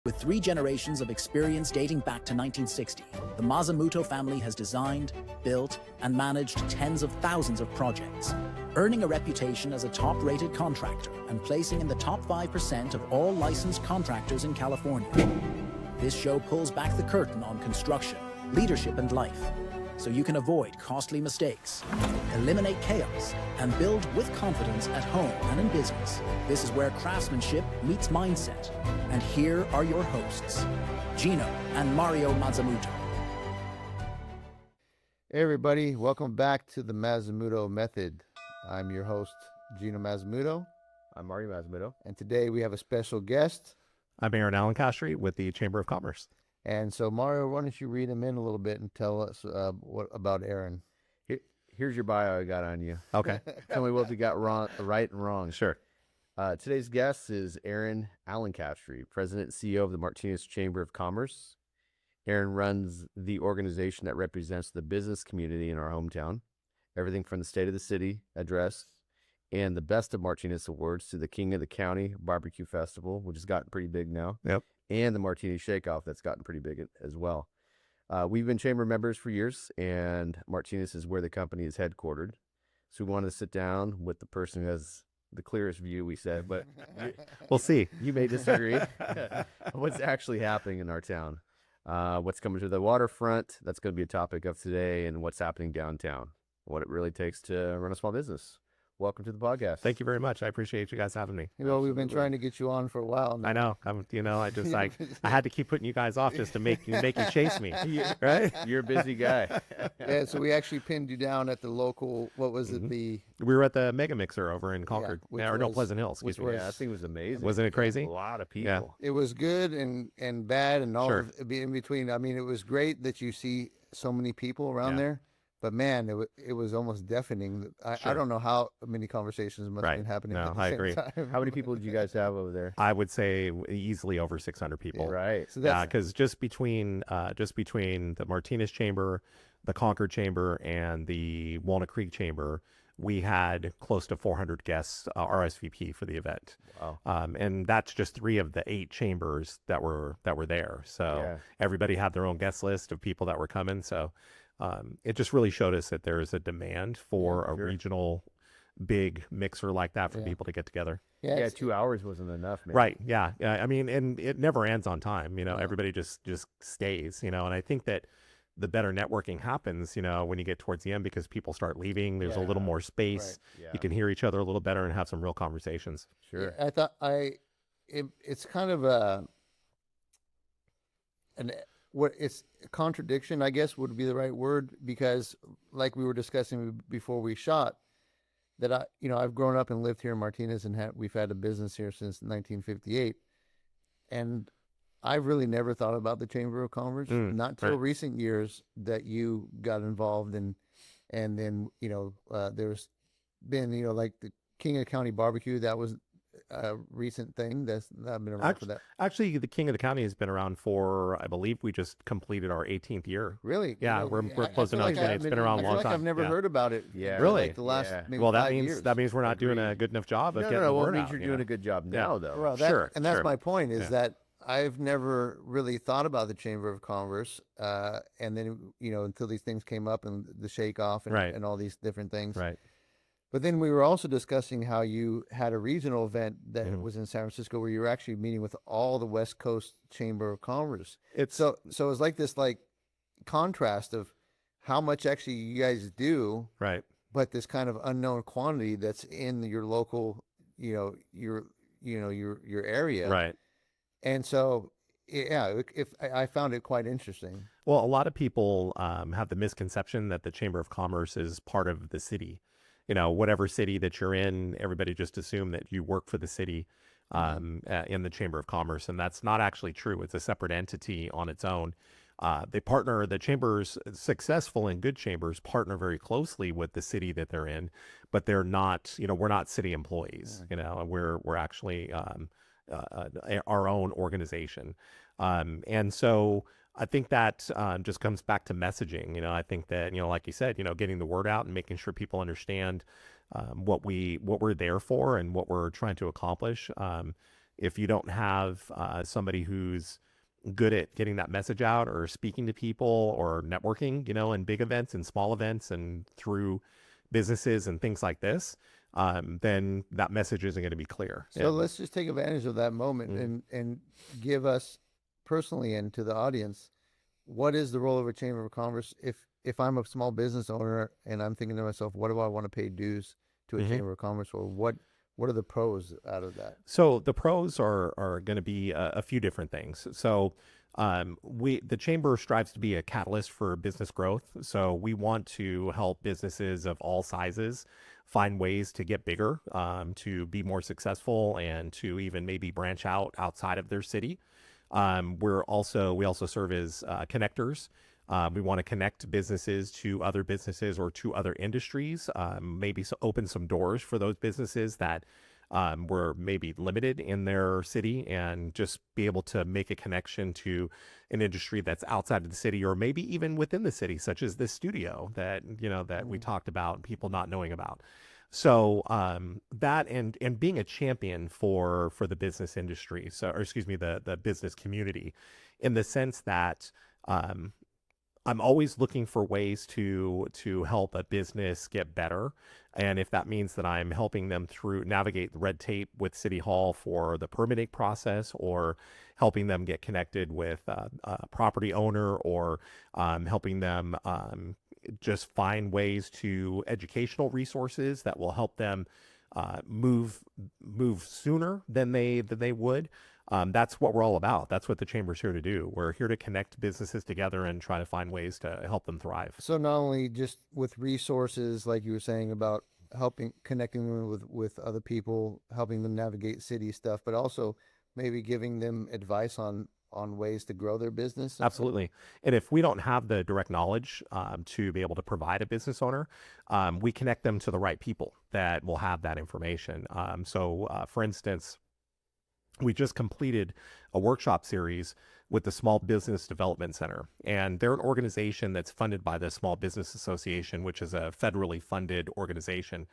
With 3 generations of experience dating back to 1960, the Mazzamuto family has designed, built, and managed tens of thousands of projects, earning a reputation as a top-rated contractor and placing in the top 5% of all licensed contractors in California. This show pulls back the curtain on construction, leadership, and life, so you can avoid costly mistakes, eliminate chaos, and build with confidence at home and in business. This is where craftsmanship meets mindset. And here are your hosts, Gino and Mario Mazzamuto. Hey everybody, welcome back to the Mazzamuto Method. I'm your host, Gino Mazzamuto. I'm Mario Mazzamuto. And today we have a special guest. I'm Aaron Alencastre with the Chamber of Commerce. And so Mario, why don't you read him in a little bit and tell us what about Aaron? Here's your bio I got on you. Okay. Tell me what we got wrong, right and wrong. Sure. Today's guest is Aaron Alencastre, President and CEO of the Martinez Chamber of Commerce. Aaron runs the organization that represents the business community in our hometown. Everything from the State of the City address and the Best of Martinez Awards to the King of the County Barbecue Festival, which has gotten pretty big now. Yep. And the Martinez Shake-Off that's gotten pretty big as well. We've been chamber members for years, and Martinez is where the company is headquartered. So we wanted to sit down with the person who has the clearest view, we said, but We'll see. you may disagree. What's actually happening in our town? What's coming to the waterfront? That's going to be a topic of today, and what's happening downtown. What it really takes to run a small business. Welcome to the podcast. Thank you very much. I appreciate you guys having me. You know, we've been trying to get you on for a while now. I know. I had to keep putting you guys off just to make you chase me. Right? You're a busy guy. Yeah, so we actually pinned you down at the local, what was it, We were at the Mega Mixer over in Concord. which Or no, was- Pleasant Hills. Excuse which me. was- Yeah, that thing was amazing. Wasn't it crazy? A lot of Yeah. people. it was good and bad and all Sure. of in between. I mean, it was great that you see so many people around Yeah. there. But man, it was almost deafening. I Sure. don't know how many conversations must have Right. been happening. No, at the I same agree. time. How many people did you guys have over there? I would say easily over 600 people. Right. So Yeah, that's because just between the Martinez Chamber, the Concord Chamber, and the Walnut Creek Chamber, we had close to 400 guests RSVP for the event. Wow. And that's just 3 of the 8 chambers that were there. So Yeah. everybody had their own guest list of people that were coming. So it just really showed us that there is a demand for a sure. regional big mixer like that for Yeah. people to get together. yeah, Yeah, it's- 2 hours wasn't enough, man. Right. Yeah. I mean, and it never ends on time. You know, No. everybody just stays, and I think that the better networking happens, when you get towards the end because people start leaving, there's a little Yeah. more space. Yeah. You can hear each other a little better and have some real conversations. Sure. I thought it's kind of it's a contradiction, I guess would be the right word, because like we were discussing before we shot, that I've grown up and lived here in Martinez and we've had a business here since 1958, and I've really never thought about the Chamber of Commerce, not till right. recent years that you got involved in, and then there's been like the King of the County Barbecue, that was a recent thing that's not been around for that. Actually, the King of the County has been around for, I believe we just completed our 18th year. Really? Yeah, we're closing on 20. It's been around a long I feel like I've time. never Yeah. heard about it. Yeah. for, Really? Like the last Yeah. maybe Well, that 5 means years. we're not doing a good enough job of No, getting the well, it word means out. you're you doing know? a good job Yeah. now, though. Well, Sure, and that's sure. my point is Yeah. that I've never really thought about the Chamber of Commerce, and then until these things came up and the shake off and, Right. and all these different things. Right. But then we were also discussing how you had a regional event that Mhm. was in San Francisco where you were actually meeting with all the West Coast Chamber of Commerce. It's So it's like this contrast of how much actually you guys do, right. but this kind of unknown quantity that's in your local, your area. Right. And so, yeah, I found it quite interesting. Well, a lot of people have the misconception that the Chamber of Commerce is part of the city. Whatever city that you're in, everybody just assume that you work for the city in the Chamber of Commerce, and that's not actually true. It's a separate entity on its own. The chambers, successful and good chambers, partner very closely with the city that they're in, but they're not, we're not city employees, and we're actually our own organization. And so I think that just comes back to messaging. I think that, like you said, getting the word out and making sure people understand what we're there for and what we're trying to accomplish. if you don't have somebody who's good at getting that message out or speaking to people or networking, in big events and small events and through businesses and things like this, then that message isn't going to be clear. So let's just take advantage of that moment and give us personally and to the audience, what is the role of a chamber of commerce? If I'm a small business owner and I'm thinking to myself, what do I want to pay dues to a chamber of commerce, or what are the pros out of that? So the pros are going to be a few different things. So the chamber strives to be a catalyst for business growth. So we want to help businesses of all sizes find ways to get bigger, to be more successful, and to even maybe branch out outside of their city. We also serve as connectors. We want to connect businesses to other businesses or to other industries, maybe open some doors for those businesses that were maybe limited in their city, and just be able to make a connection to an industry that's outside of the city or maybe even within the city, such as this studio that we talked about, people not knowing about. So that and being a champion for the business industry, the business community, in the sense that I'm always looking for ways to help a business get better. And if that means that I'm helping them navigate the red tape with City Hall for the permitting process, or helping them get connected with a property owner, or helping them just find ways to educational resources that will help them move sooner than they would. That's what we're all about. That's what the chamber's here to do. We're here to connect businesses together and try to find ways to help them thrive. So not only just with resources, like you were saying about connecting them with other people, helping them navigate city stuff, but also maybe giving them advice on ways to grow their business. Absolutely. And if we don't have the direct knowledge to be able to provide a business owner, we connect them to the right people that will have that information. For instance, we just completed a workshop series with the Small Business Development Center, and they're an organization that's funded by the Small Business Association, which is a federally funded organization.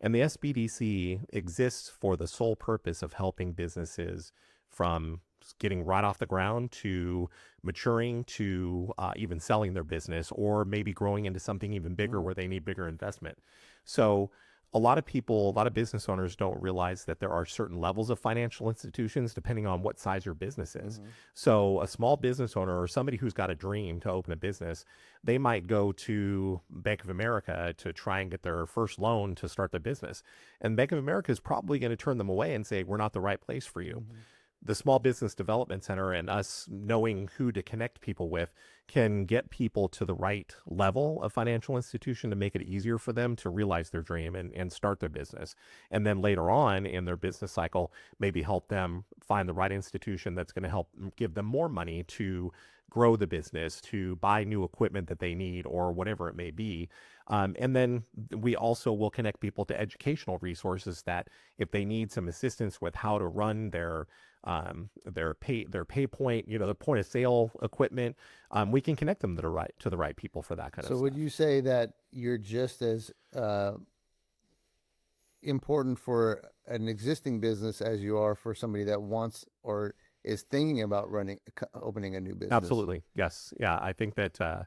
And the SBDC exists for the sole purpose of helping businesses from getting right off the ground to maturing to even selling their business, or maybe growing into something even bigger where they need bigger investment. So a lot of business owners don't realize that there are certain levels of financial institutions depending on what size your business is. So a small business owner or somebody who's got a dream to open a business, they might go to Bank of America to try and get their first loan to start their business. And Bank of America is probably going to turn them away and say, we're not the right place for you. The Small Business Development Center and us knowing who to connect people with can get people to the right level of financial institution to make it easier for them to realize their dream and start their business. And then later on in their business cycle, maybe help them find the right institution that's going to help give them more money to grow the business, to buy new equipment that they need, or whatever it may be. And then we also will connect people to educational resources that if they need some assistance with how to run their pay point, the point of sale equipment, we can connect them to the right people for that kind of stuff. So would you say that you're just as important for an existing business as you are for somebody that wants or is thinking about opening a new business? Absolutely. Yes. Yeah. I think that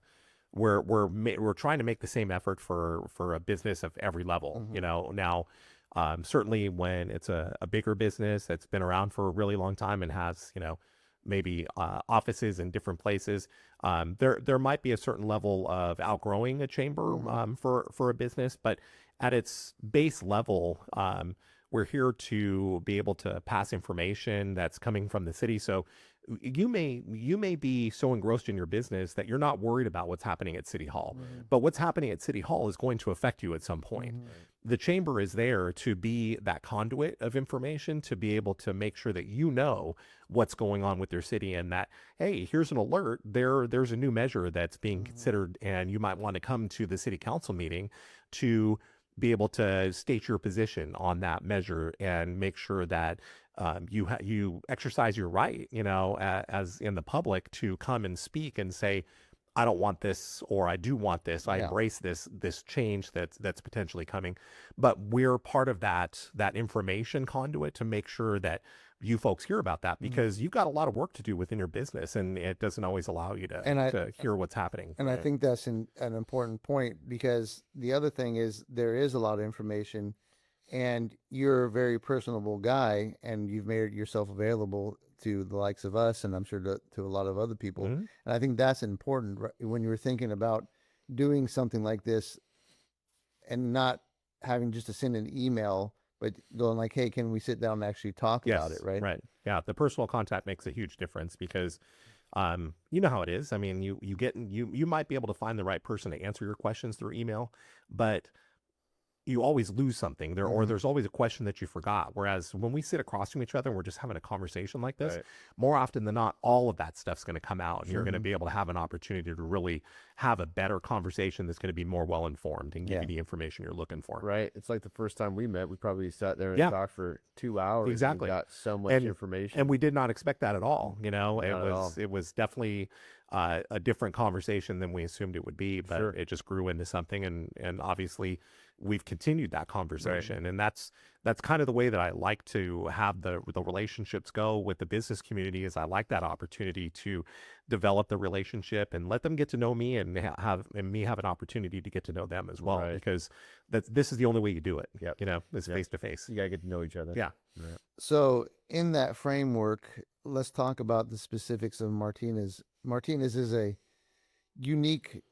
we're trying to make the same effort for a business of every level. Now, certainly when it's a bigger business that's been around for a really long time and has maybe offices in different places, there might be a certain level of outgrowing a chamber for a business, but at its base level, we're here to be able to pass information that's coming from the city. So you may be so engrossed in your business that you're not worried about what's happening at City Hall, but what's happening at City Hall is going to affect you at some point. The chamber is there to be that conduit of information, to be able to make sure that what's going on with your city, and that, hey, here's an alert, there's a new measure that's being considered, and you might want to come to the city council meeting to be able to state your position on that measure and make sure that you exercise your right, as in the public, to come and speak and say, I don't want this, or I do want this. I embrace this change that's potentially coming. But we're part of that information conduit to make sure that you folks hear about that, because you've got a lot of work to do within your business, and it doesn't always allow you to hear what's happening. And I think that's an important point, because the other thing is there is a lot of information, and you're a very personable guy, and you've made yourself available to the likes of us, and I'm sure to a lot of other people. And I think that's important when you're thinking about doing something like this, and not having just to send an email, but going like, hey, can we sit down and actually talk about it, right? Right. Yeah. The personal contact makes a huge difference, because you know how it is. I mean, you might be able to find the right person to answer your questions through email, but you always lose something there, or there's always a question that you forgot. Whereas when we sit across from each other and we're just having a conversation like this, more often than not, all of that stuff's going to come out, and you're going to be able to have an opportunity to really have a better conversation that's going to be more well-informed and give you the information you're looking for. Right. It's like the first time we met, we probably sat there and talked for 2 hours. Exactly. And got so much information. And we did not expect that at all. You know, it was definitely a different conversation than we assumed it would be, but it just grew into something. And obviously we've continued that conversation. And that's kind of the way that I like to have the relationships go with the business community. Is I like that opportunity to develop the relationship and let them get to know me, and me have an opportunity to get to know them as well, because this is the only way you do it. You know, it's face to face. You gotta get to know each other. Yeah. So in that framework, let's talk about the specifics of Martinez. Martinez is a unique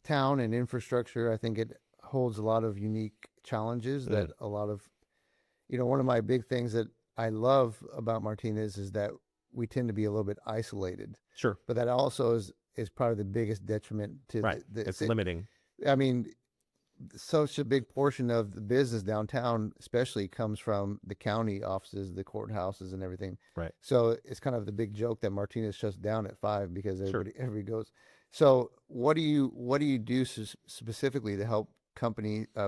town and infrastructure. I think it holds a lot of unique challenges that a lot of, one of my big things that I love about Martinez is that we tend to be a little bit isolated. Sure. But that also is probably the biggest detriment to it's limiting. I mean, such a big portion of the business downtown especially comes from the county offices, the courthouses, and everything. Right. So it's kind of the big joke that Martinez shuts down at 5 because everybody goes. So what do you do specifically to help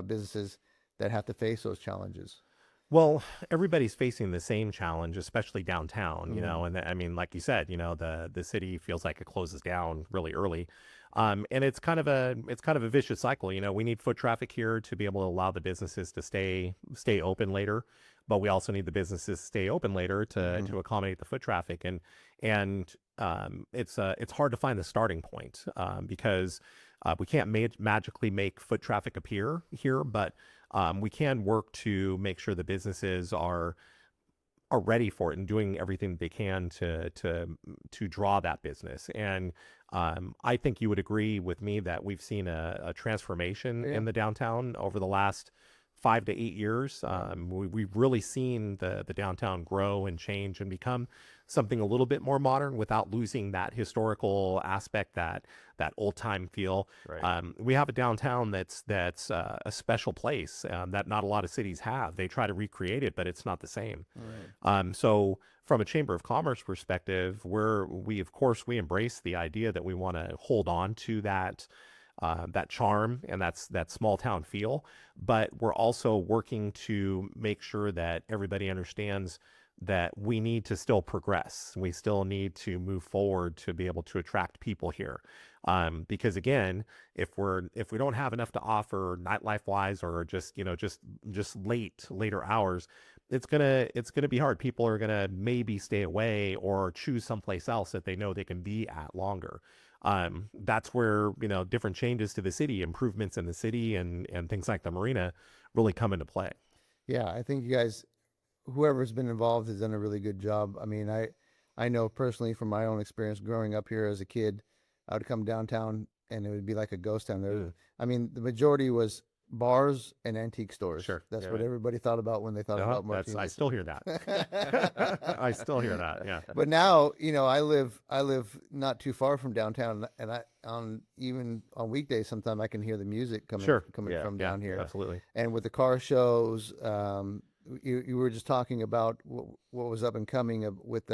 businesses that have to face those challenges? Well, everybody's facing the same challenge, especially downtown, you know, and I mean, like you said, the city feels like it closes down really early. And it's kind of a vicious cycle. We need foot traffic here to be able to allow the businesses to stay open later, but we also need the businesses to stay open later to accommodate the foot traffic. And it's hard to find the starting point, because we can't magically make foot traffic appear here, but we can work to make sure the businesses are ready for it and doing everything they can to draw that business. And I think you would agree with me that we've seen a transformation in the downtown over the last 5 to 8 years. We've really seen the downtown grow and change and become something a little bit more modern without losing that historical aspect, that old time feel. Right. We have a downtown that's a special place that not a lot of cities have. They try to recreate it, but it's not the same. Right. So from a Chamber of Commerce perspective, we embrace the idea that we want to hold on to that charm and that small town feel, but we're also working to make sure that everybody understands that we need to still progress. We still need to move forward to be able to attract people here. Because again, if we don't have enough to offer nightlife wise, or just later hours, it's gonna be hard. People are gonna maybe stay away or choose someplace else that they know they can be at longer. That's where, different changes to the city, improvements in the city and things like the marina really come into play. Yeah, I think you guys, whoever's been involved, has done a really good job. I mean, I know personally from my own experience growing up here as a kid, I would come downtown and it would be like a ghost town. I mean, the majority was bars and antique stores. Sure. That's what everybody thought about when they thought about Martinez. I still hear that. I still hear that. Yeah. But now, I live not too far from downtown, and even on weekdays, sometimes I can hear the music coming from down here. Absolutely. And with the car shows, you were just talking about what was up and coming with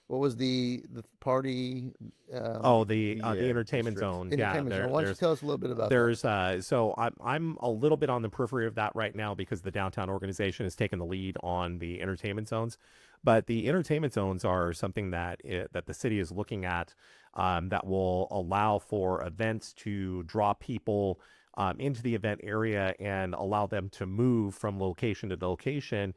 what was the party? The entertainment zone. Entertainment zone. Why don't you tell us a little bit about that? So I'm a little bit on the periphery of that right now because the downtown organization has taken the lead on the entertainment zones. But the entertainment zones are something that the city is looking at that will allow for events to draw people into the event area and allow them to move from location to location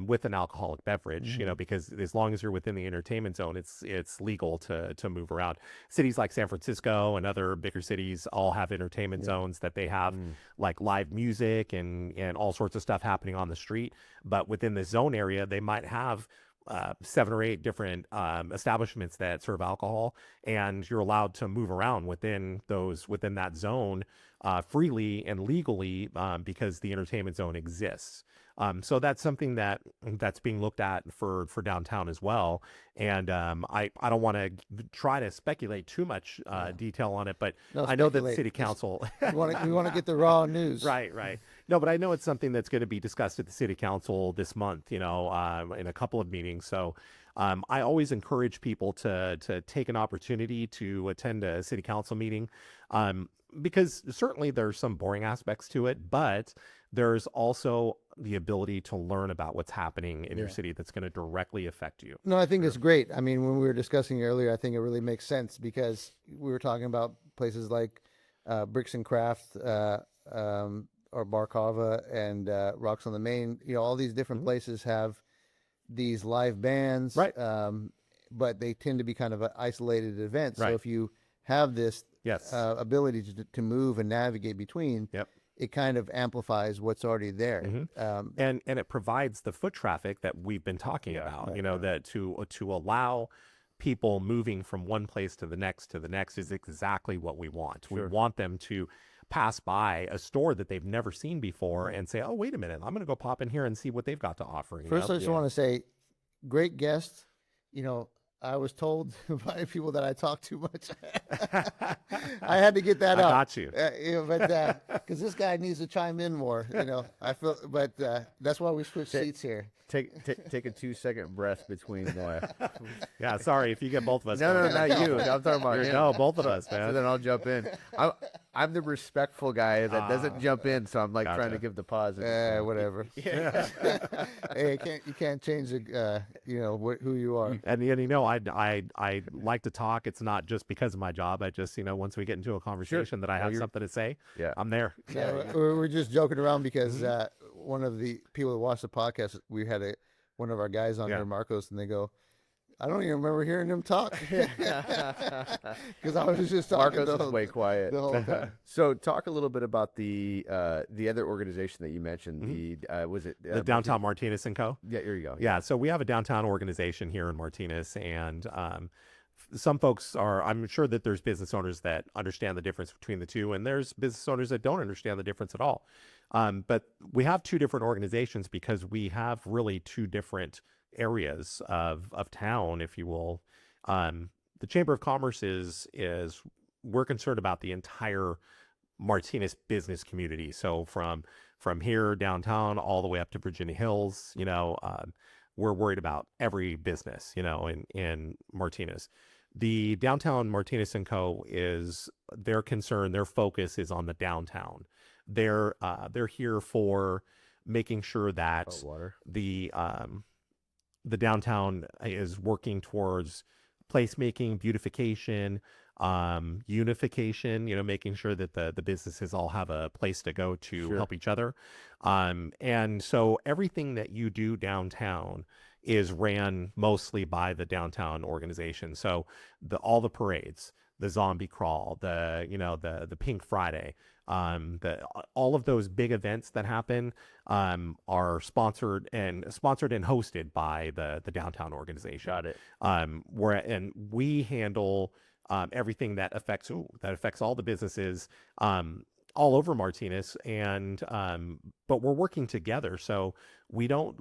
with an alcoholic beverage, because as long as you're within the entertainment zone, it's legal to move around. Cities like San Francisco and other bigger cities all have entertainment zones that they have like live music and all sorts of stuff happening on the street. But within the zone area, they might have 7 or 8 different establishments that serve alcohol, and you're allowed to move around within that zone freely and legally because the entertainment zone exists. So that's something that's being looked at for downtown as well. And I don't want to try to speculate too much detail on it, but No, I know that speculate. City Council. We want to get the raw news. Right. No, but I know it's something that's going to be discussed at the City Council this month, in a couple of meetings. So I always encourage people to take an opportunity to attend a City Council meeting, because certainly there's some boring aspects to it, but there's also the ability to learn about what's happening in your city that's going to directly affect you. No, I think it's great. I mean, when we were discussing earlier, I think it really makes sense because we were talking about places like Bricks and Craft or Barkava and Rocks on the Main. All these different places have these live bands, Right. But they tend to be kind of an isolated event. So Right. if you have this Yes. ability to move and navigate between, Yep. it kind of amplifies what's already there. And it provides the foot traffic that we've been talking about, that to allow people moving from one place to the next is exactly what we want. We want them to pass by a store that they've never seen before and say, oh, wait a minute, I'm going to go pop in here and see what they've got to offer. First, I just want to say, great guest. I was told by people that I talk too much. I had to get that I out. got you. But because this guy needs to chime in more. I feel, but that's why we switched seats here. Take a 2-second breath between. Yeah, sorry if you get both of us. No, not you. I'm talking about him. No, both of us, So man. then I'll jump in. I'm the respectful guy that doesn't jump in, so I'm trying to Gotcha. give the pause. Whatever. Hey, you can't change who you are. And I like to talk. It's not just because of my job. I just once we get into a conversation that I have something to say, I'm there. We're just joking around because one of the people that watched the podcast, we had one of our guys on there, Marcos, and they go, I don't even remember hearing him talk because I was just talking. Marcos is way quiet the whole time. So talk a little bit about the other organization that you mentioned. The Downtown Martinez and Co. Yeah, here you go. Yeah, so we have a downtown organization here in Martinez, and some folks I'm sure that there's business owners that understand the difference between the two, and there's business owners that don't understand the difference at all. But we have 2 different organizations because we have really 2 different areas of town, if you will. The Chamber of Commerce is we're concerned about the entire Martinez business community. So from here downtown all the way up to Virginia Hills, we're worried about every business, in Martinez. The Downtown Martinez and Co. is their concern, their focus is on the downtown. They're here for making sure that the downtown is working towards placemaking, beautification, unification, making sure that the businesses all have a place to go to help each other. And so everything that you do downtown is ran mostly by the downtown organization. So all the parades, the zombie crawl, the Pink Friday, all of those big events that happen are sponsored and hosted by the downtown organization. Got it. And we handle everything that affects all the businesses all over Martinez, and but we're working together. So we don't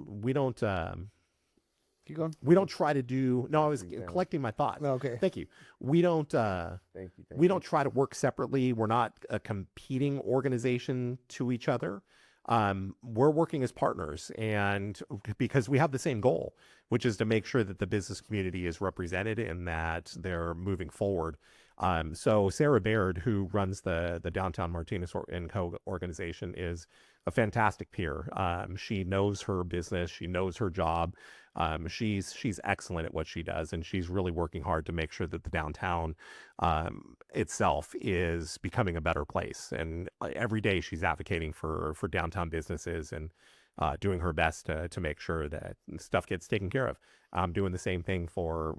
Keep going. we don't try to do. No, I was collecting my thoughts. Okay. Thank you. We don't. Thank you. We don't try to work separately. We're not a competing organization to each other. We're working as partners, and because we have the same goal, which is to make sure that the business community is represented and that they're moving forward. So Sarah Baird, who runs the downtown Martinez and Co organization, is a fantastic peer. She knows her business. She knows her job. She's excellent at what she does, and she's really working hard to make sure that the downtown itself is becoming a better place. And every day she's advocating for downtown businesses and doing her best to make sure that stuff gets taken care of. I'm doing the same thing for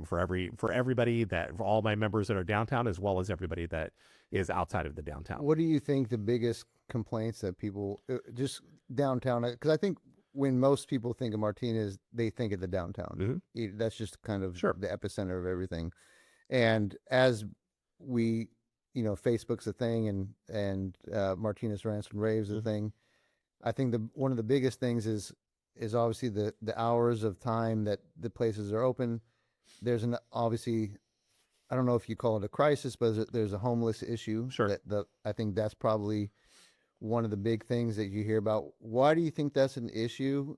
everybody, for all my members that are downtown, as well as everybody that is outside of the downtown. What do you think the biggest complaints that people just downtown? Because I think when most people think of Martinez, they think of the downtown. That's just kind of Sure. the epicenter of everything. And as we, Facebook's a thing, and Martinez Rants and Raves a thing. I think one of the biggest things is obviously the hours of time that the places are open. There's obviously, I don't know if you call it a crisis, but there's a homeless issue. Sure. I think that's probably one of the big things that you hear about. Why do you think that's an issue?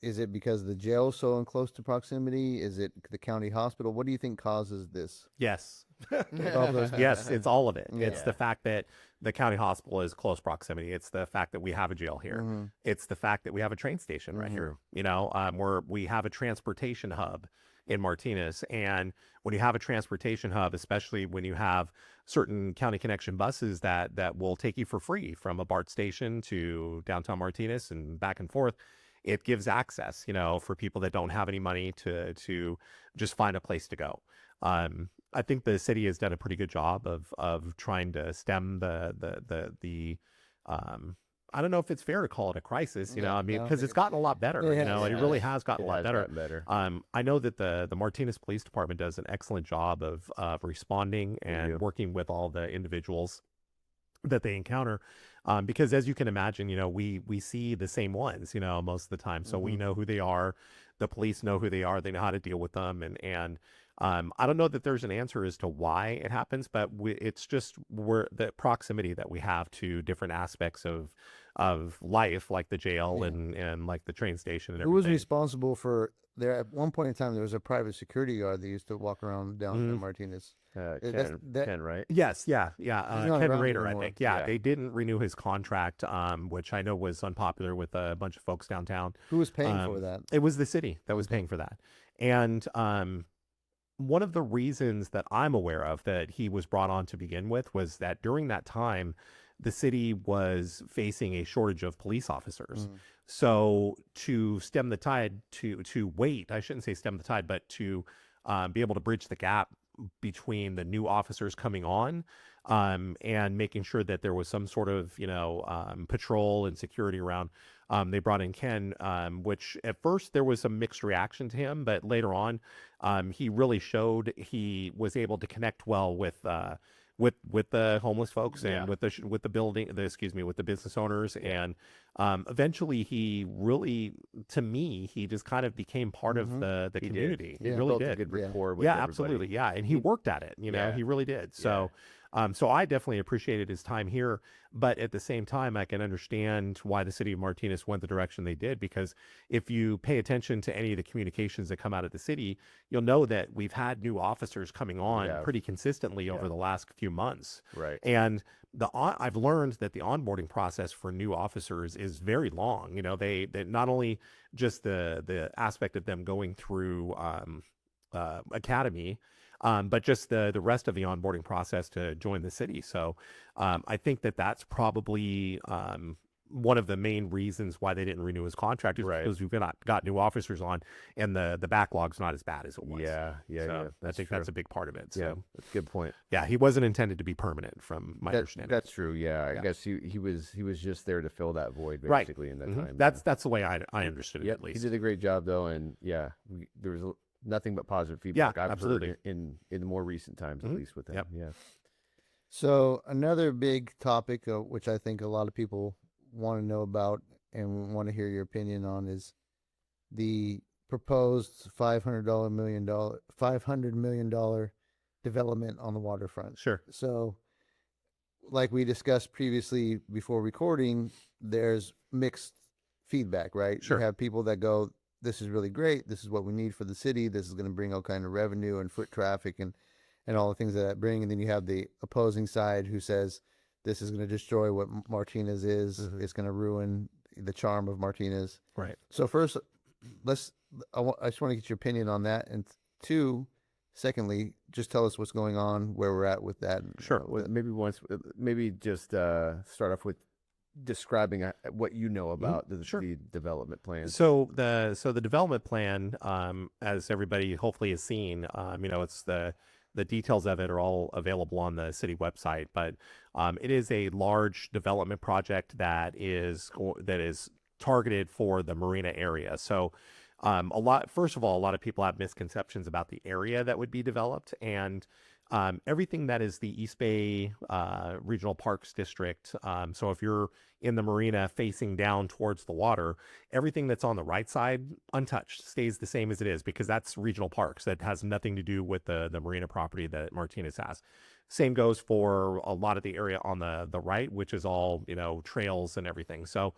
Is it because the jail is so in close to proximity? Is it the county hospital? What do you think causes this? Yes. All of those- Yes, it's all of it. It's Yeah. the fact that the county hospital is close proximity. It's the fact that we have a jail here. It's the fact that we have a train station right here. Where we have a transportation hub in Martinez. And when you have a transportation hub, especially when you have certain county connection buses that will take you for free from a BART station to downtown Martinez and back and forth, it gives access, for people that don't have any money to just find a place to go. I think the city has done a pretty good job of trying to stem the I don't know if it's fair to call it a crisis, because it's gotten a lot better. It really has gotten a lot better. I know that the Martinez Police Department does an excellent job of responding and working with all the individuals that they encounter. Because as you can imagine, we see the same ones, most of the time. So we know who they are. The police know who they are. They know how to deal with them. And I don't know that there's an answer as to why it happens, but it's just the proximity that we have to different aspects of life, like the jail and like the train station and Who was everything. responsible for there? At one point in time, there was a private security guard that used to walk around down Martinez. Ken, right? Yes, yeah. not Ken around Rader, I anymore. think. Yeah, Yeah. they didn't renew his contract, which I know was unpopular with a bunch of folks downtown. Who was paying for that? It was the city that was paying for that. And one of the reasons that I'm aware of that he was brought on to begin with was that during that time, the city was facing a shortage of police officers. So to stem the tide, I shouldn't say stem the tide, but to be able to bridge the gap between the new officers coming on and making sure that there was some sort of, patrol and security around. They brought in Ken, which at first there was some mixed reaction to him, but later on, he really showed he was able to connect well with the homeless folks and with the business owners. And eventually he really, to me, he just kind of became part of the community. He really built did. a good rapport with Yeah, everybody. absolutely. Yeah. And he worked at it, he really did. So, so I definitely appreciated his time here, but at the same time, I can understand why the city of Martinez went the direction they did, because if you pay attention to any of the communications that come out of the city, you'll know that we've had new officers coming on pretty consistently over the last few months. Right. And I've learned that the onboarding process for new officers is very long. They not only just the aspect of them going through academy, but just the rest of the onboarding process to join the city. So I think that's probably one of the main reasons why they didn't renew his contract, is because we've got new officers on, and the backlog's not as bad as it was. Yeah. I think that's a big part of it. So, Yeah, that's a good point. yeah, he wasn't intended to be permanent, from my understanding. That's true. Yeah, I guess he was just there to fill that void, Right. basically, in that Mhm. time. That's the way I understood it, Yep, at least. he did a great job though, and there was nothing but positive feedback. I've absolutely. heard in the more recent times, at least with him. Yep. Yeah. So another big topic, which I think a lot of people want to know about and want to hear your opinion on, is the proposed $500 million development on the waterfront. Sure. So, like we discussed previously before recording, there's mixed feedback, right? Sure. You have people that go, "This is really great. This is what we need for the city. This is going to bring all kind of revenue and foot traffic." And and all the things that bring. And then you have the opposing side who says this is going to destroy what Martinez is. It's going to ruin the charm of Martinez. Right. So first, I just want to get your opinion on that. And two, secondly, just tell us what's going on, where we're at with that. Sure. Well, maybe just start off with describing what you know about the development plan. So the development plan, as everybody hopefully has seen, it's the details of it are all available on the city website, but it is a large development project that is targeted for the marina area. So first of all, a lot of people have misconceptions about the area that would be developed, and everything that is the East Bay Regional Parks District. So if you're in the marina facing down towards the water, everything that's on the right side, untouched, stays the same as it is, because that's regional parks. That has nothing to do with the marina property that Martinez has. Same goes for a lot of the area on the right, which is all, trails and everything. So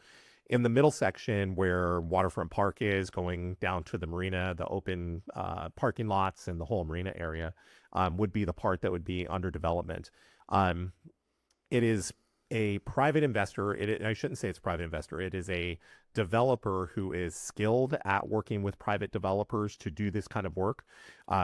in the middle section where Waterfront Park is, going down to the marina, the open parking lots and the whole marina area would be the part that would be under development. It is a private investor. I shouldn't say it's a private investor. It is a developer who is skilled at working with private developers to do this kind of work.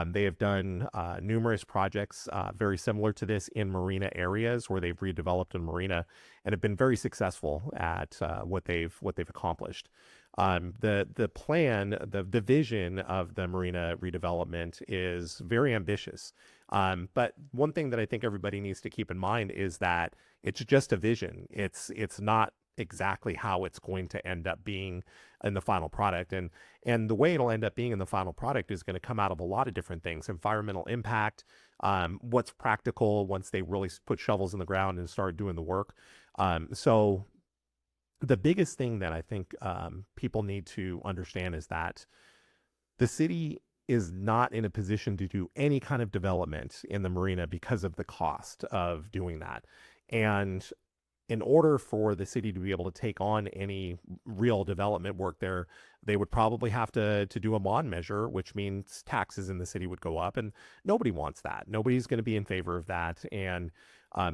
They have done numerous projects very similar to this in marina areas where they've redeveloped a marina and have been very successful at what they've accomplished. The plan, the vision of the marina redevelopment is very ambitious. But one thing that I think everybody needs to keep in mind is that it's just a vision. It's not exactly how it's going to end up being in the final product. And the way it'll end up being in the final product is going to come out of a lot of different things: environmental impact, what's practical once they really put shovels in the ground and start doing the work. So the biggest thing that I think people need to understand is that the city is not in a position to do any kind of development in the marina because of the cost of doing that. And in order for the city to be able to take on any real development work there, they would probably have to do a bond measure, which means taxes in the city would go up, and nobody wants that. Nobody's going to be in favor of that. And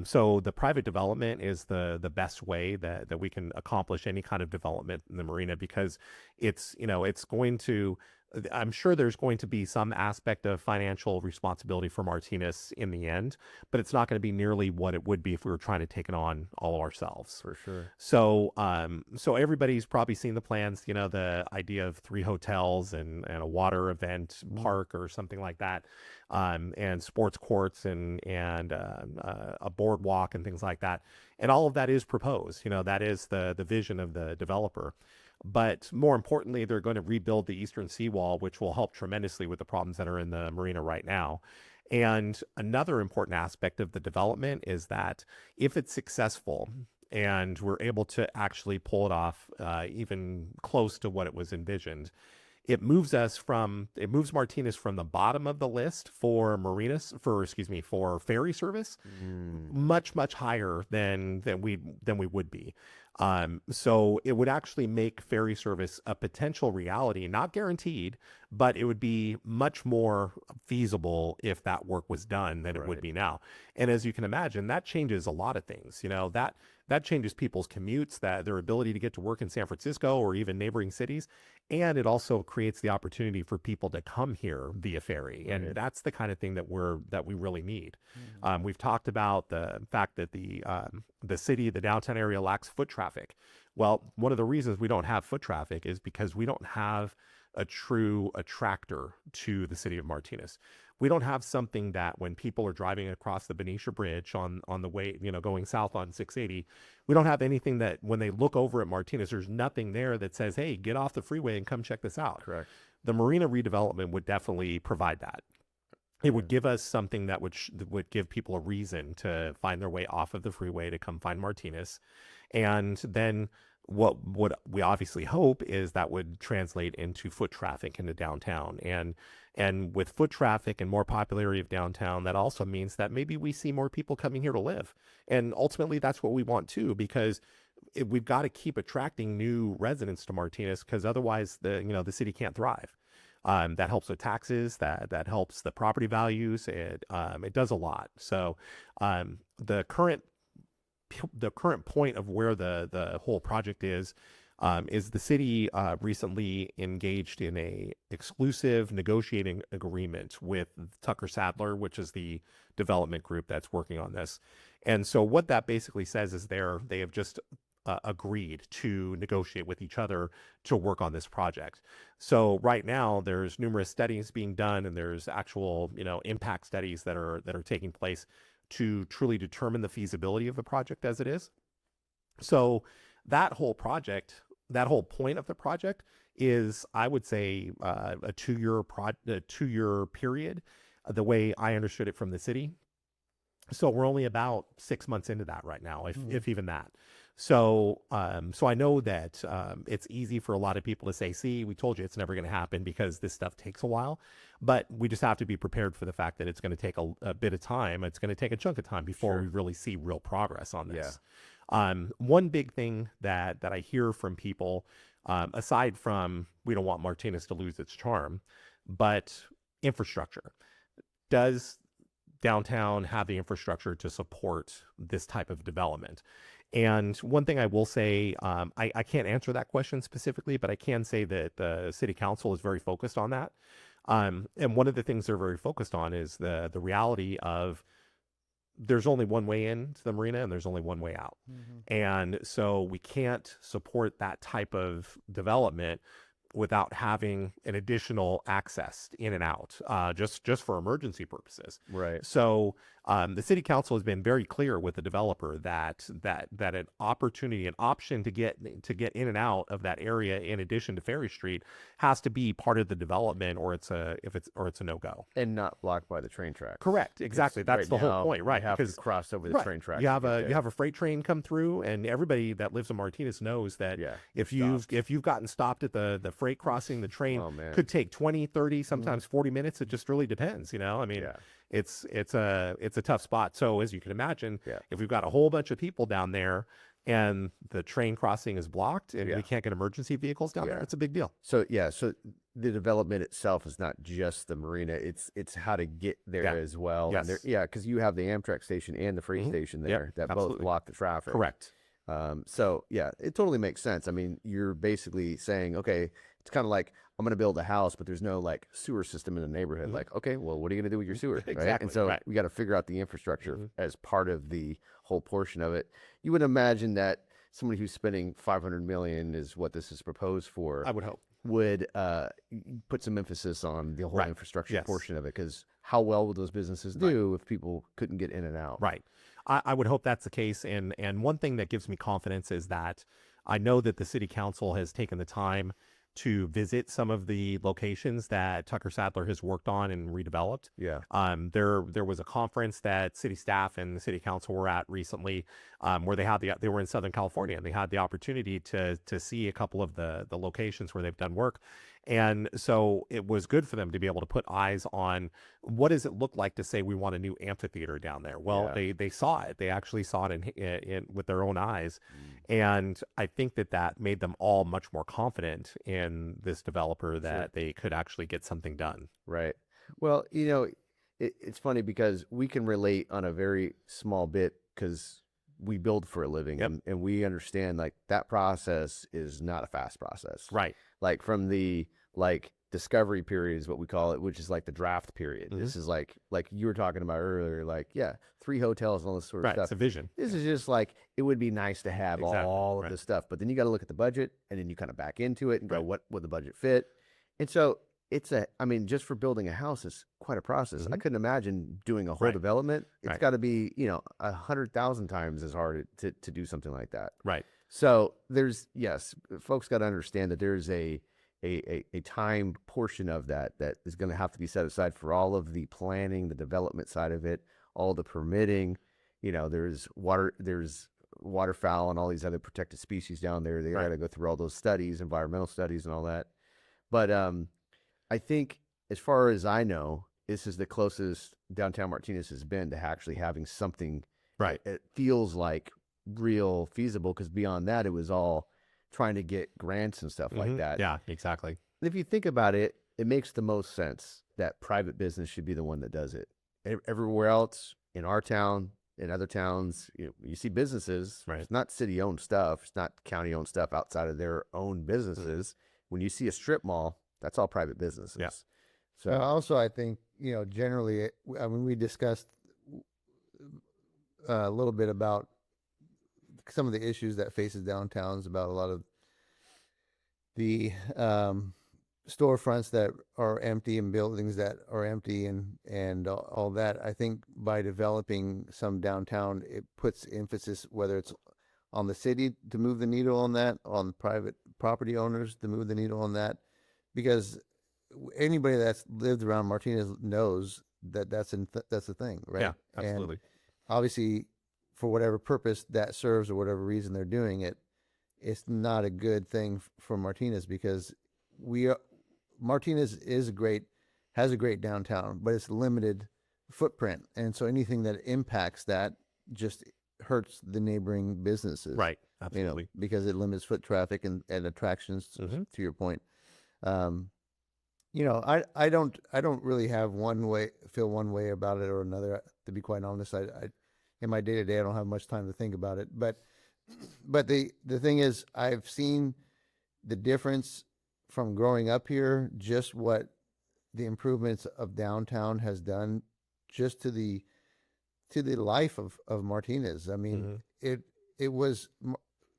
so the private development is the best way that we can accomplish any kind of development in the marina, because it's going to, I'm sure there's going to be some aspect of financial responsibility for Martinez in the end, but it's not going to be nearly what it would be if we were trying to take it on all ourselves. For sure. So everybody's probably seen the plans, the idea of 3 hotels and a water event park or something like that, and sports courts and a boardwalk and things like that. And all of that is proposed. That is the vision of the developer. But more importantly, they're going to rebuild the eastern seawall, which will help tremendously with the problems that are in the marina right now. And another important aspect of the development is that if it's successful and we're able to actually pull it off even close to what it was envisioned, it moves Martinez from the bottom of the list for ferry service, much, much higher than we would be. So it would actually make ferry service a potential reality, not guaranteed, but it would be much more feasible if that work was done than it would be now. And as you can imagine, that changes a lot of things. That changes people's commutes, their ability to get to work in San Francisco or even neighboring cities. And it also creates the opportunity for people to come here via ferry. And that's the kind of thing that we really need. We've talked about the fact that the downtown area lacks foot traffic. Well, one of the reasons we don't have foot traffic is because we don't have a true attractor to the city of Martinez. We don't have something that when people are driving across the Benicia Bridge on the way, going south on 680, we don't have anything that when they look over at Martinez, there's nothing there that says, hey, get off the freeway and come check this out. Correct. The marina redevelopment would definitely provide that. It would give us something that would give people a reason to find their way off of the freeway to come find Martinez. And then what we obviously hope is that would translate into foot traffic into downtown. And with foot traffic and more popularity of downtown, that also means that maybe we see more people coming here to live. And ultimately, that's what we want too, because we've got to keep attracting new residents to Martinez, because otherwise the city can't thrive. That helps with taxes. That helps the property values. It does a lot. So the current point of where the whole project is the city recently engaged in a exclusive negotiating agreement with Tucker Sadler, which is the development group that's working on this. And so what that basically says is they have just agreed to negotiate with each other to work on this project. So right now there's numerous studies being done, and there's actual, impact studies that are taking place to truly determine the feasibility of the project as it is. So that whole point of the project is, I would say, a 2-year period, the way I understood it from the city. So we're only about 6 months into that right now, if even that. So I know that it's easy for a lot of people to say, see, we told you it's never going to happen because this stuff takes a while. But we just have to be prepared for the fact that it's going to take a bit of time. It's going to take a chunk of time before we really see real progress on this. One big thing that I hear from people, aside from we don't want Martinez to lose its charm, but infrastructure. Does downtown have the infrastructure to support this type of development? And one thing I will say, I can't answer that question specifically, but I can say that the city council is very focused on that. And one of the things they're very focused on is the reality of there's only one way into the marina and there's only one way out. And so we can't support that type of development without having an additional access in and out, just for emergency purposes. Right. So the city council has been very clear with the developer that an option to get in and out of that area in addition to Ferry Street has to be part of the development, or it's a no-go. And not blocked by the train track. Correct. Exactly. That's the whole point, right? You have because to cross over the train track. You have a freight train come through, and everybody that lives in Martinez knows that if you've gotten stopped at the freight crossing, the train could take 20, 30, sometimes 40 minutes. It just really depends, I mean, it's a tough spot. So as you can imagine, if we've got a whole bunch of people down there and the train crossing is blocked and we can't get emergency vehicles down there, it's a big deal. So so the development itself is not just the marina, it's how to get there as well. Yes. And because you have the Amtrak station and the freight station there that both block the traffic. Correct. So it totally makes sense. I mean, you're basically saying, okay, it's kind of like, I'm going to build a house, but there's no like sewer system in the neighborhood. Like, okay, well, what are you going to do with your sewer? Right? Exactly. And so we got to figure out the infrastructure as part of the whole portion of it. You would imagine that somebody who's spending $500 million is what this is proposed for. I would hope. Would put some emphasis on the whole infrastructure portion of it, because how well would those businesses do if people couldn't get in and out? Right. I would hope that's the case. And one thing that gives me confidence is that I know that the city council has taken the time to visit some of the locations that Tucker Sadler has worked on and redeveloped. Yeah. There was a conference that city staff and the city council were at recently, where they were in Southern California, and they had the opportunity to see a couple of the locations where they've done work. And so it was good for them to be able to put eyes on what does it look like to say we want a new amphitheater down there. Well, they saw it. They actually saw it in with their own eyes. And I think that made them all much more confident in this developer that they could actually get something done. Right. Well, it's funny because we can relate on a very small bit because we build for a living, and we understand like that process is not a fast process. Right. Like from the discovery period is what we call it, which is like the draft period. This is like you were talking about earlier, 3 hotels and all this sort of stuff. It's a vision. This is just like, it would be nice to have all of this stuff, but then you got to look at the budget, and then you kind of back into it and go, what would the budget fit? And so just for building a house, it's quite a process. I couldn't imagine doing a whole development. It's got to be, 100,000 times as hard to do something like that. Right. So folks got to understand that there's a time portion of that is going to have to be set aside for all of the planning, the development side of it, all the permitting. There's waterfowl and all these other protected species down there. They got to go through all those studies, environmental studies and all that. But I think, as far as I know, this is the closest downtown Martinez has been to actually having something it feels like real feasible, because beyond that, it was all trying to get grants and stuff like that. Yeah, exactly. And if you think about it, it makes the most sense that private business should be the one that does it. Everywhere else in our town, in other towns, you see businesses. Right. It's not city-owned stuff. It's not county-owned stuff outside of their own businesses. When you see a strip mall, that's all private businesses. Yeah. So Also, I think, generally, I mean, we discussed a little bit about some of the issues that faces downtowns, about a lot of the storefronts that are empty and buildings that are empty and all that. I think by developing some downtown, it puts emphasis, whether it's on the city to move the needle on that, on private property owners to move the needle on that, because anybody that's lived around Martinez knows that that's the thing, right? Yeah, absolutely. And obviously, for whatever purpose that serves or whatever reason they're doing it, it's not a good thing for Martinez, because Martinez has a great downtown, but it's limited footprint, and so anything that impacts that just hurts the neighboring businesses, Right. Absolutely. because it limits foot traffic and attractions. To your point, I don't really have feel one way about it or another. To be quite honest, I in my day to day, I don't have much time to think about it. But the thing is, I've seen the difference from growing up here, just what the improvements of downtown has done just to the life of Martinez. I mean, it was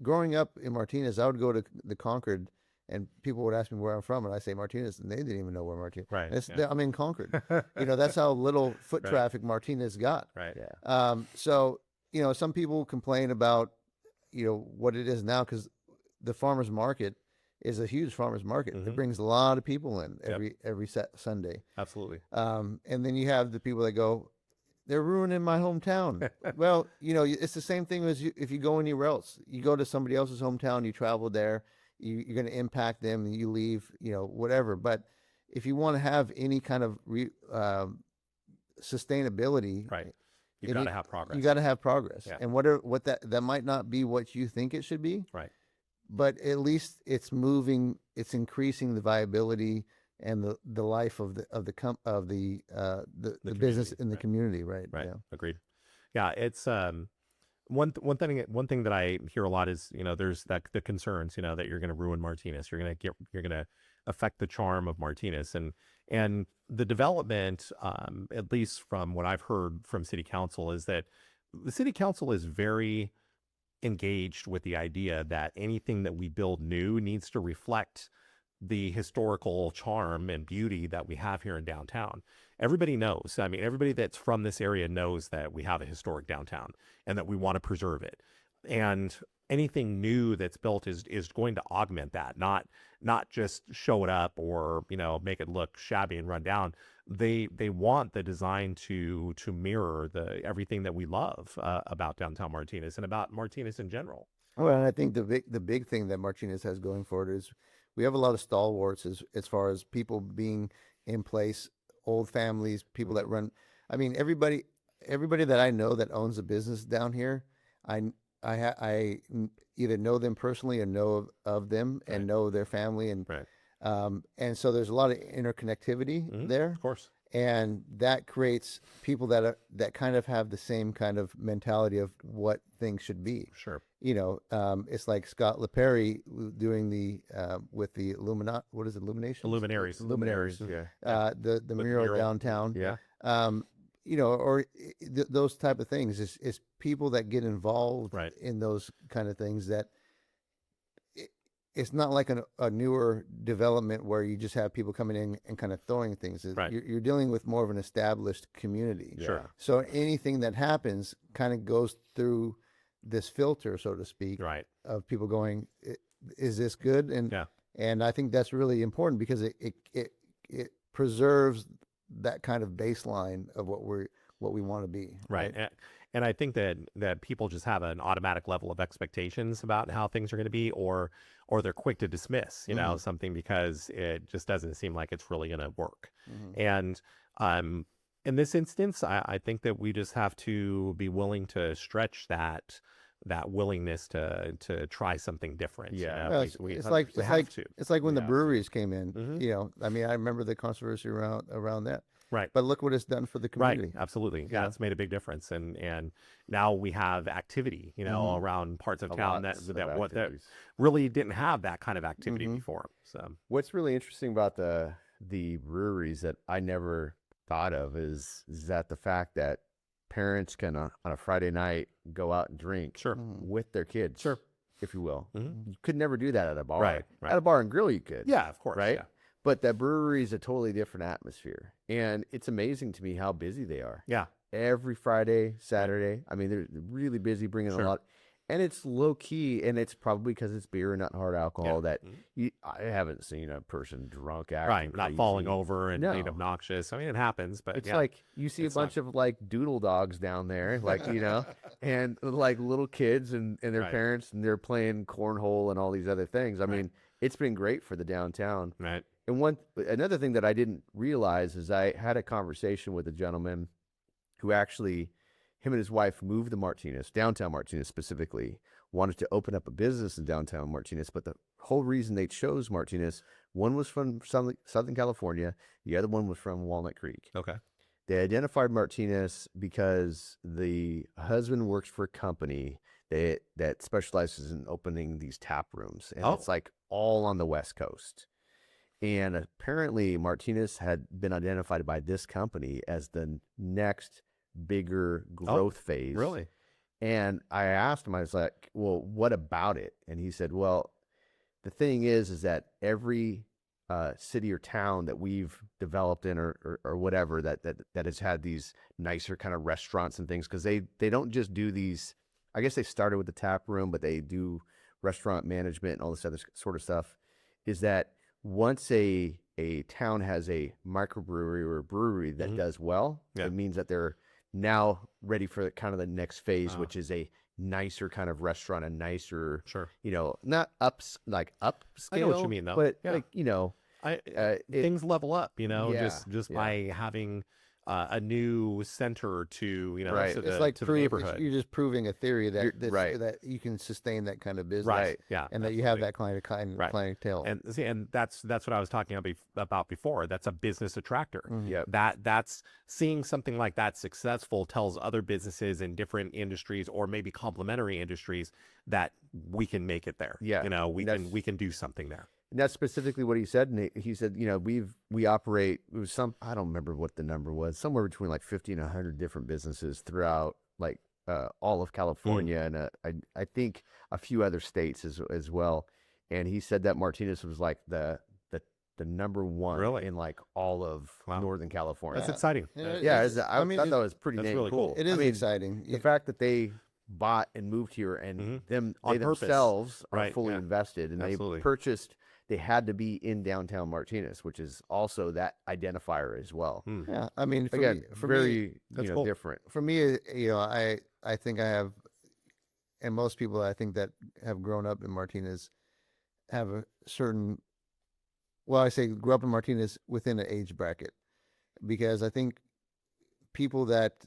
growing up in Martinez. I would go to the Concord, and people would ask me where I'm from, and I say Martinez, and they didn't even know where Martinez. Right. I'm in Concord. That's how little foot Right. traffic Martinez got. Right. yeah. So some people complain about what it is now, because the farmers market is a huge farmers market. It brings a lot of people in every Sunday. Absolutely. And then you have the people that go, they're ruining my hometown. Well, it's the same thing as if you go anywhere else. You go to somebody else's hometown, you travel there, you're going to impact them, and you leave, whatever. But if you want to have any kind of sustainability, Right. You've got to have progress. you got to have progress. Yeah. And what that might not be what you think it should be, Right. but at least it's increasing the viability and the life of the business in the community, right? Right. Yeah. Agreed. Yeah. It's one thing that I hear a lot is, there's the concerns, that you're going to ruin Martinez. You're going to affect the charm of Martinez, and the development, at least from what I've heard from city council, is that the city council is very engaged with the idea that anything that we build new needs to reflect the historical charm and beauty that we have here in downtown. Everybody knows. I mean, everybody that's from this area knows that we have a historic downtown and that we want to preserve it. And anything new that's built is going to augment that, not just show it up or, make it look shabby and run down. They want the design to mirror everything that we love about downtown Martinez and about Martinez in general. Well, and I think the big thing that Martinez has going for it is we have a lot of stalwarts as far as people being in place, old families, people that run. I mean, everybody that I know that owns a business down here, I either know them personally or know of them and know their family, and so there's a lot of interconnectivity there. Of course. And that creates people that kind of have the same kind of mentality of what things should be. Sure. It's like Scott LePerry doing the with the Illuminations? Luminaries. Yeah. The mural downtown. Yeah. Those type of things is people that get involved in those kind of things. That it's not like a newer development where you just have people coming in and kind of throwing things. You're dealing with more of an established community. Sure. So anything that happens kind of goes through this filter, so to speak, of people going, is this good? And I think that's really important, because it preserves that kind of baseline of what we want to be. Right. And I think that people just have an automatic level of expectations about how things are going to be, or they're quick to dismiss, something because it just doesn't seem like it's really going to work. And in this instance, I think that we just have to be willing to stretch that that willingness to try something different. Yeah. Well, we it's 100% like have to. it's like when the We have to. breweries came in. Mhm. You know, I mean, I remember the controversy around that. Right. But look what it's done for the community. Right, absolutely. Yeah, Yeah. it's made a big difference, and now we have activity, around parts of town that Lots of that activities. really didn't have that kind of activity Mhm. before. So What's really interesting about the breweries that I never thought of is that the fact that parents can on a Friday night go out and drink sure, with their kids, Sure. if you will. Mhm. You could never do that at a bar. Right, right. At a bar and grill, you could. yeah, of course, Right? yeah, But that brewery is a totally different atmosphere, and it's amazing to me how busy they are. yeah, Every Friday, Saturday. I mean, they're really busy, bringing Sure. a lot, and it's low key, and it's probably because it's beer and not hard alcohol. Yeah. That I haven't seen a person drunk acting right. Not falling crazy. over and being No. obnoxious. I mean, it happens, but It's yeah. like you see It's a bunch of like doodle dogs down there, like and like little kids and their Right. parents, and they're playing cornhole and all these other things. I mean, it's been great for the downtown. right, And another thing that I didn't realize is I had a conversation with a gentleman who actually, him and his wife moved to Martinez, downtown Martinez specifically, wanted to open up a business in downtown Martinez. But the whole reason they chose Martinez, one was from Southern California, the other one was from Walnut Creek. okay, They identified Martinez because the husband works for a company that specializes in opening these tap rooms. And it's Oh. like all on the West Coast. And apparently Martinez had been identified by this company as the next bigger growth phase. really, And I asked him, I was like, well, what about it? And he said, well, the thing is that every city or town that we've developed in or whatever that has had these nicer kind of restaurants and things, because they don't just do these, I guess they started with the tap room, but they do restaurant management and all this other sort of stuff, is that once a town has a microbrewery or a brewery that does well, Yeah. it means that they're now ready for kind of the next phase, Ah. which is a nicer kind of restaurant, a nicer, sure. not upscale. I know what you mean, though. But Yeah. like, Things level up, Yeah, just yeah. by having a new center to, Right. to It's the, like to the neighborhood. you're just proving a theory You're- that right. that you can sustain that kind of business, Right. Yeah. and that you have absolutely. that kind of Right. clientele. And see, and that's what I was talking about before. That's a business attractor. Yep. That's seeing something like that successful tells other businesses in different industries or maybe complementary industries that we can make it there. Yeah. we That's- can do something there. And that's specifically what he said. And he said, we operate, it was I don't remember what the number was, somewhere between like 50 and 100 different businesses throughout like all of California and I think a few other states as well. And he said that Martinez was like the number one Really? in like all of Wow. Northern California. That's exciting. Yeah, I mean, thought that was pretty that's dang really cool. cool. it is I mean, exciting. the fact that they bought and moved here and Mhm. On they purpose. themselves are Right, fully yeah. invested and Absolutely. they purchased, they had to be in downtown Martinez, which is also that identifier as well. Yeah, I mean, Again, for very me, That's cool. different. for me, I think I have, and most people I think that have grown up in Martinez have a certain, well, I say grew up in Martinez within an age bracket, because I think people that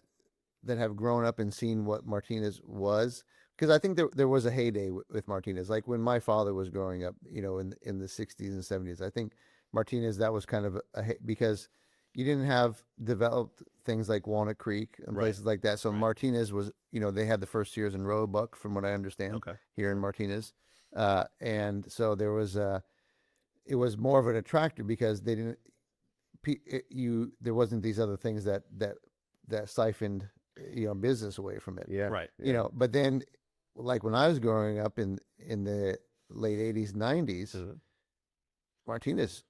have grown up and seen what Martinez was, because I think there was a heyday with Martinez, like when my father was growing up, in the 60s and 70s. I think Martinez, that was kind of because you didn't have developed things like Walnut Creek and Right. places like that. So Right. Martinez was, they had the first years in Roebuck, from what I understand, Okay. here in Martinez. And so there was it was more of an attractor because they didn't, there wasn't these other things that siphoned, business away from it. Yeah. Right. But then, like when I was growing up in the late 80s, 90s, Mhm. Martinez,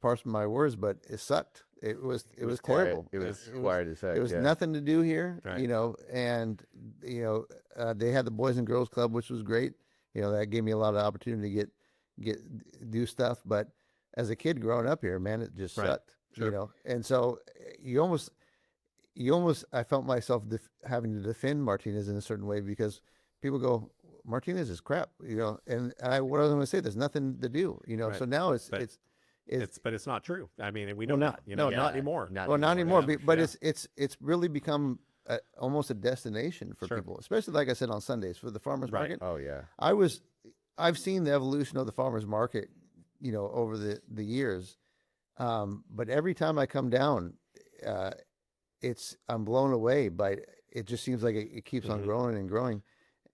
parse my words, but it sucked. It was quiet. terrible. It was quiet as heck. There was yeah. nothing to do here, Right. and they had the Boys and Girls Club, which was great. That gave me a lot of opportunity to do stuff. But as a kid growing up here, man, it just Right. sucked. Sure. And so you almost, I felt myself having to defend Martinez in a certain way, because people go, Martinez is crap, and what I was going to say, there's nothing to do, Right. So now But but it's not true. I mean, we know Well, no, that. no, not anymore. well, not anymore. yeah, But yeah. it's really become almost a destination for Sure. people, especially like I said on Sundays for the farmers Right. market. Oh yeah. I've seen the evolution of the farmers market, over the years. But every time I come down, I'm blown away by it. Just seems like it keeps on growing and growing.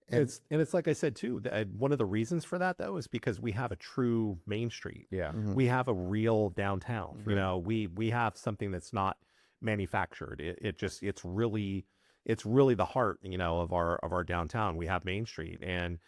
And It's like I said too. One of the reasons for that though is because we have a true main street. Yeah. We have a real downtown. We have something that's not manufactured. It's really the heart of our downtown. We have Main Street, and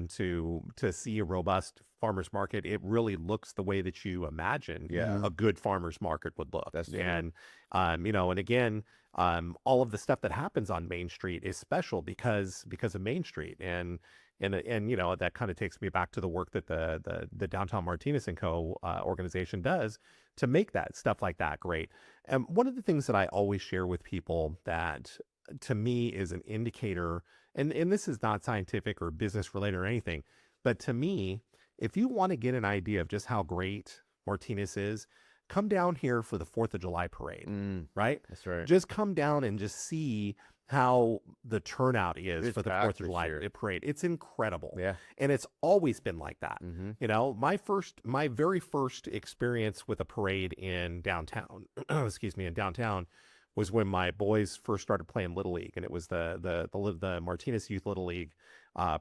to see a robust farmers market, it really looks the way that you imagine a good farmers market would look. That's true. And and again, all of the stuff that happens on Main Street is special because of Main Street, and that kind of takes me back to the work that the downtown Martinez and Co organization does to make that stuff like that great. And one of the things that I always share with people that to me is an indicator, and this is not scientific or business related or anything, but to me, if you want to get an idea of just how great Martinez is, come down here for the 4th of July parade, right? That's right. Just come down and just see how the turnout is It's for the packed 4th of for July sure. parade. It's incredible. Yeah. And it's always been like that. Mm-hmm. My very first experience with a parade in downtown, in downtown, was when my boys first started playing Little League, and it was the Martinez Youth Little League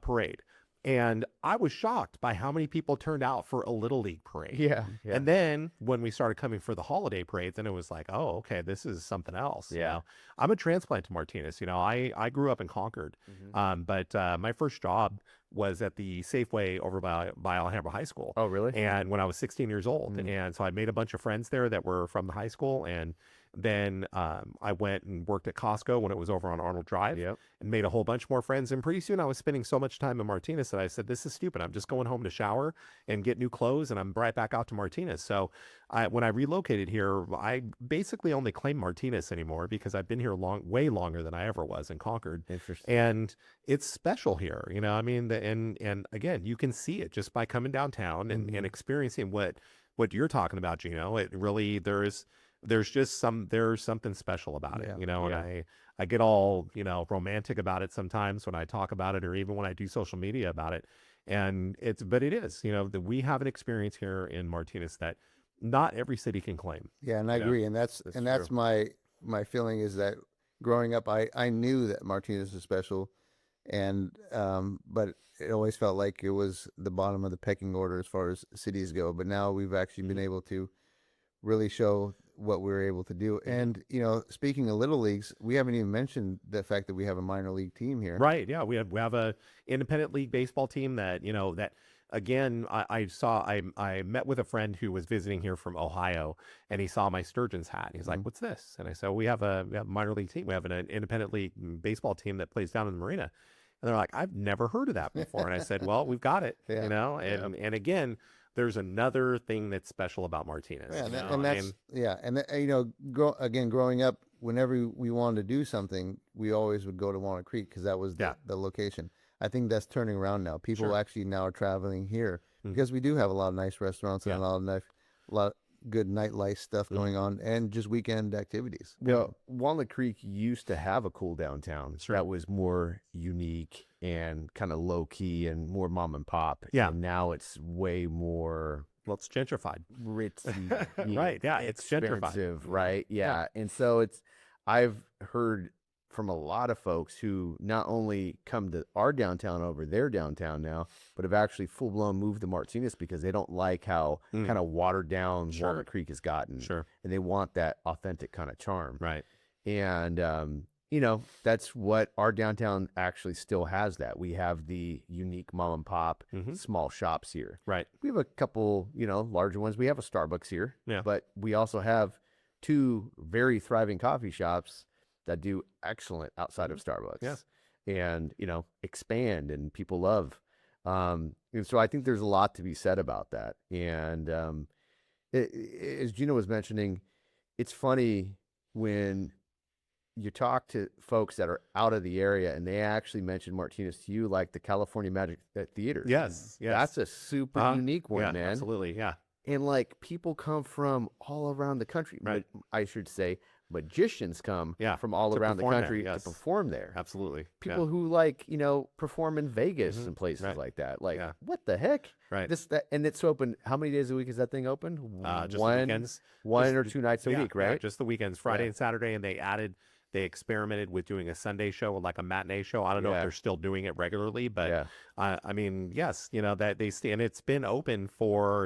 parade. And I was shocked by how many people turned out for a Little League parade. Yeah. And then when we started coming for the holiday parades, then it was like, oh, okay, this is something else. Yeah. I'm a transplant to Martinez. I grew up in Concord, but my first job was at the Safeway over by Alhambra High School. Oh, really? And when I was 16 years old. And so I made a bunch of friends there that were from the high school. And then I went and worked at Costco when it was over on Arnold Drive, Yep. and made a whole bunch more friends. And pretty soon I was spending so much time in Martinez that I said, this is stupid. I'm just going home to shower and get new clothes, and I'm right back out to Martinez. So when I relocated here, I basically only claim Martinez anymore because I've been here way longer than I ever was in Concord. Interesting. And it's special here, and again, you can see it just by coming downtown and experiencing what you're talking about, Gino. It really, there's something special about it, and I get all, romantic about it sometimes when I talk about it, or even when I do social media about it. And but it is, that we have an experience here in Martinez that not every city can claim. yeah, and I agree. And that's my feeling is that growing up, I knew that Martinez was special, and but it always felt like it was the bottom of the pecking order as far as cities go. But now we've actually been able to really show what we were able to do. And speaking of little leagues, we haven't even mentioned the fact that we have a minor league team here. Right. Yeah. We have a independent league baseball team that, that again, I met with a friend who was visiting here from Ohio, and he saw my Sturgeon's hat. He's like, what's this? And I said, we have a minor league team. We have an independent league baseball team that plays down in the marina. And they're like, I've never heard of that before. And I said, well, we've got it, and again, there's another thing that's special about Martinez. Growing up, whenever we wanted to do something, we always would go to Walnut Creek because that was the location. I think that's turning around now. People actually now are traveling here because we do have a lot of nice restaurants and a lot of good nightlife stuff going on, and just weekend activities. Walnut Creek used to have a cool downtown that was more unique and kind of low key and more mom and pop. Yeah. And now it's way more, well, it's gentrified. Ritzy. Right. Yeah. It's gentrified. Expensive, right? Yeah. And so I've heard from a lot of folks who not only come to our downtown over their downtown now, but have actually full blown moved to Martinez because they don't like how kind of watered down Walnut Creek has gotten. Sure. And they want that authentic kind of charm. Right. And, that's what our downtown actually still has. That we have the unique mom and pop small shops here. Right. We have a couple, larger ones. We have a Starbucks here, but we also have 2 very thriving coffee shops that do excellent outside of Starbucks. Yes. And, expand, and people love. And so I think there's a lot to be said about that. And as Gino was mentioning, it's funny when you talk to folks that are out of the area and they actually mention Martinez to you, like the California Magic Theater. Yes. That's a super unique one, man. Absolutely. Yeah. And people come from all around the country. Right. But I should say magicians come Yeah, from all to around the perform there, country yes. to perform there. Absolutely. People who perform in Vegas and places Right. like that. Like, Yeah. what the heck? Right. And it's open. How many days a week is that thing open? Just the one, weekends. one Just or the- 2 nights a yeah, week, yeah, right? just the weekends, Friday Yeah. and Saturday, and they experimented with doing a Sunday show, like a matinee show. I don't know if Yeah. they're still doing it regularly, but Yeah. I mean, yes, that and it's been open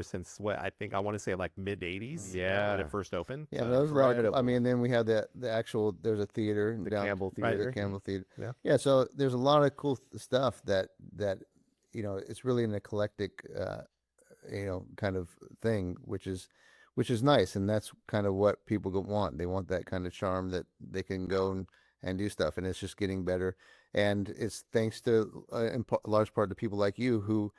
since I think I want to say like mid '80s. Yeah. when it first opened. Yeah, those were incredible. I mean, then we have the actual. There's a theater, The down, Campbell right, Theater. the Campbell Theater. Yeah. Yeah. So there's a lot of cool stuff that it's really an eclectic, kind of thing, which is nice, and that's kind of what people want. They want that kind of charm that they can go and do stuff, and it's just getting better. And it's thanks to in large part to people like you who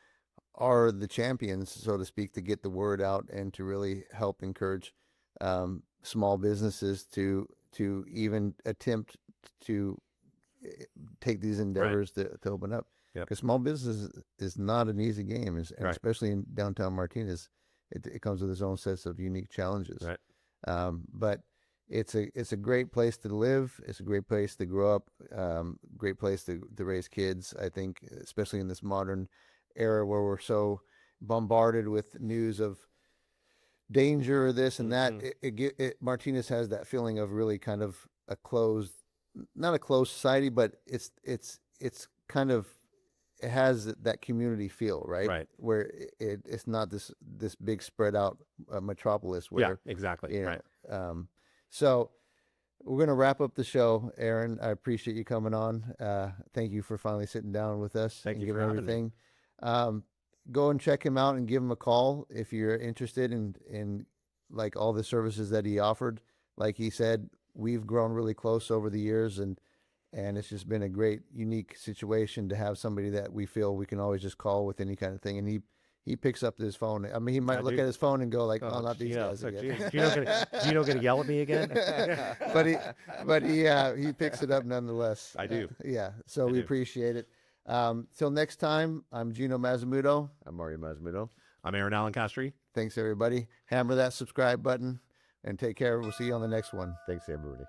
are the champions, so to speak, to get the word out and to really help encourage small businesses to even attempt to take these endeavors to open up. Yep. Because small business is not an easy game, and Right. especially in downtown Martinez, it comes with its own sets of unique challenges. Right. But it's a great place to live. It's a great place to grow up. Great place to raise kids. I think, especially in this modern era where we're so bombarded with news of danger or this and that. Martinez has that feeling of really kind of not a closed society, but it's kind of, it has that community feel, right? Right. Where it's not this big spread out metropolis where, Yeah, exactly. Right. So we're going to wrap up the show. Aaron, I appreciate you coming on. Thank you for finally sitting down with us. Thank and you giving for having me. everything. Go and check him out and give him a call if you're interested in like all the services that he offered. Like he said, we've grown really close over the years, and it's just been a great, unique situation to have somebody that we feel we can always just call with any kind of thing. And he picks up his phone. I mean, he might look at his phone and go like, "Oh, not these guys again." Gino gonna yell at me again? but he picks it up nonetheless. I do. Yeah. So we do. appreciate it. Till next time, I'm Gino Mazzamuto. I'm Mario Mazzamuto. I'm Aaron Alencastre. Thanks everybody. Hammer that subscribe button and take care. We'll see you on the next one. Thanks, everybody.